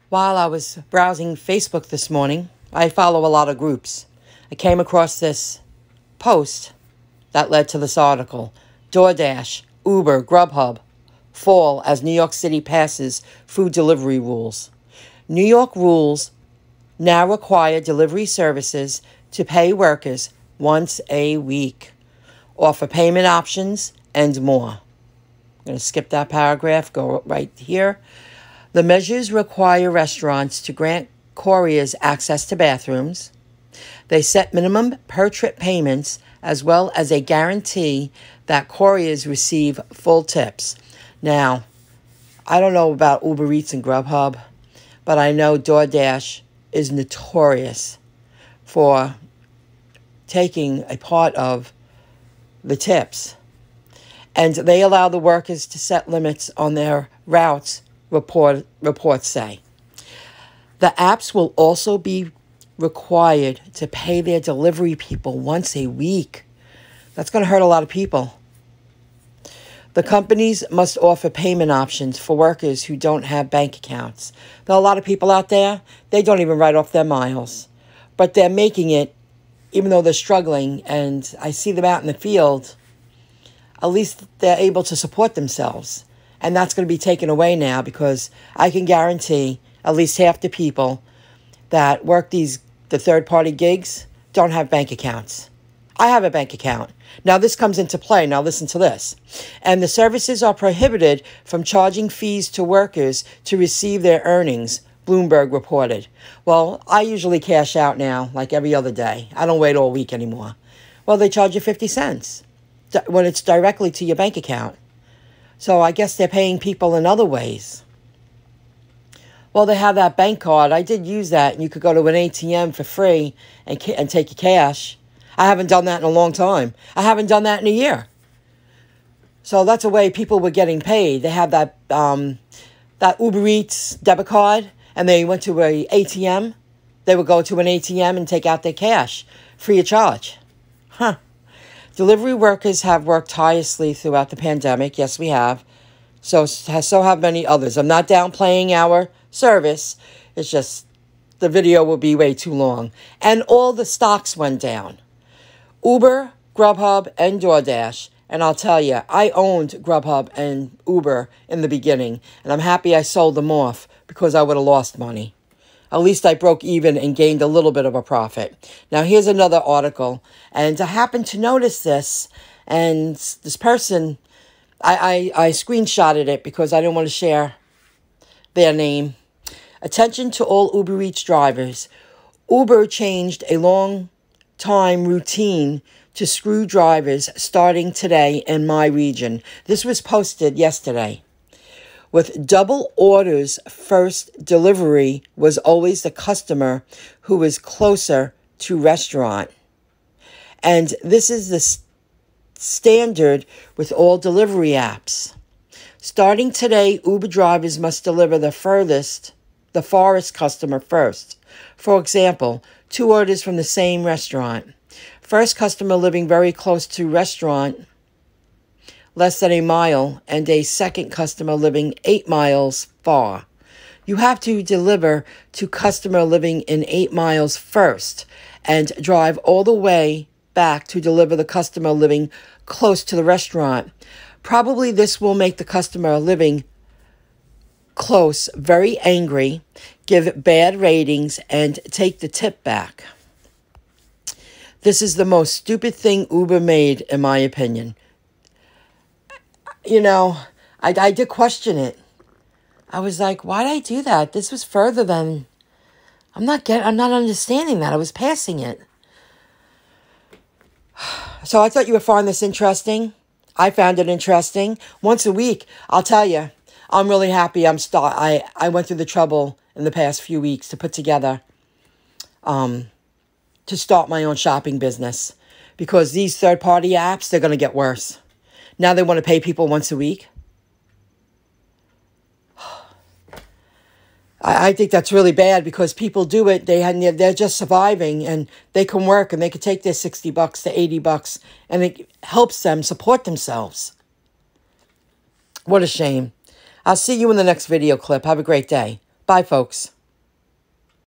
While I was browsing Facebook this morning, I follow a lot of groups. I came across this post that led to this article. DoorDash, Uber, Grubhub fall as New York City passes food delivery rules. New York rules now require delivery services to pay workers once a week, offer payment options, and more. I'm going to skip that paragraph, go right here. The measures require restaurants to grant couriers access to bathrooms. They set minimum per-trip payments as well as a guarantee that couriers receive full tips. Now, I don't know about Uber Eats and Grubhub, but I know DoorDash is notorious for taking a part of the tips. And they allow the workers to set limits on their routes, reports say. The apps will also be required to pay their delivery people once a week. That's going to hurt a lot of people. The companies must offer payment options for workers who don't have bank accounts. There are a lot of people out there, they don't even write off their miles. But they're making it, even though they're struggling, and I see them out in the field, at least they're able to support themselves. And that's going to be taken away now because I can guarantee at least half the people that work the third-party gigs don't have bank accounts. I have a bank account. Now, this comes into play. Now, listen to this. And the services are prohibited from charging fees to workers to receive their earnings, Bloomberg reported. Well, I usually cash out now, like every other day. I don't wait all week anymore. Well, they charge you 50 cents when it's directly to your bank account. So I guess they're paying people in other ways. Well, they have that bank card. I did use that, and you could go to an ATM for free and take your cash. I haven't done that in a long time. I haven't done that in a year. So that's a way people were getting paid. They have that Uber Eats debit card, and they went to an ATM. They would go to an ATM and take out their cash free of charge. Huh. Delivery workers have worked tirelessly throughout the pandemic. Yes, we have. So have many others. I'm not downplaying our service. It's just the video will be way too long. And all the stocks went down. Uber, Grubhub, and DoorDash. And I'll tell you, I owned Grubhub and Uber in the beginning. And I'm happy I sold them off because I would have lost money. At least I broke even and gained a little bit of a profit. Now, here's another article. And I happened to notice this. And this person, I screenshotted it because I didn't want to share their name. Attention to all Uber Eats drivers. Uber changed a long-time routine to screw drivers starting today in my region. This was posted yesterday. With double orders, first delivery was always the customer who was closer to restaurant. And this is the standard with all delivery apps. Starting today, Uber drivers must deliver the farthest customer first. For example, 2 orders from the same restaurant. First customer living very close to restaurant, less than a mile, and a second customer living 8 miles far. You have to deliver to customer living in 8 miles first and drive all the way back to deliver the customer living close to the restaurant. Probably this will make the customer living close very angry, give bad ratings, and take the tip back. This is the most stupid thing Uber made, in my opinion. You know, I did question it. I was like, why did I do that? This was further than... I'm not understanding that. I was passing it. So I thought you would find this interesting. I found it interesting. Once a week, I'll tell you, I'm really happy I went through the trouble in the past few weeks to put together, to start my own shopping business. Because these third-party apps, they're going to get worse. Now they want to pay people once a week. I think that's really bad because people do it. They're just surviving and they can work and they can take their $60 to $80 and it helps them support themselves. What a shame. I'll see you in the next video clip. Have a great day. Bye, folks.